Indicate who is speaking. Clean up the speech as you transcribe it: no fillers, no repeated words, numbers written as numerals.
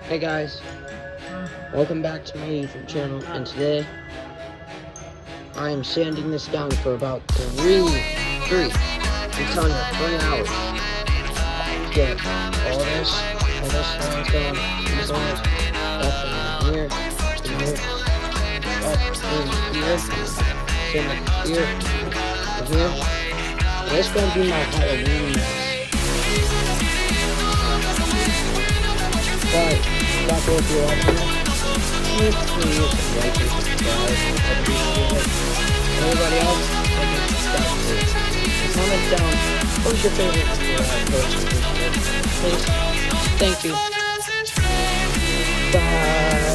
Speaker 1: Hey guys, welcome back to my YouTube channel, and today I am sanding this down for about I'm telling you, 3 hours. Get all this lines down, these lines, up in here, up in here, sand it here, and here. This is going to be my Halloween mess. But, stop if you're watching this. Please like and subscribe. I appreciate it. And everybody else, like and subscribe too. And comment down, what's your favorite person this year? Please. Thank you. Bye.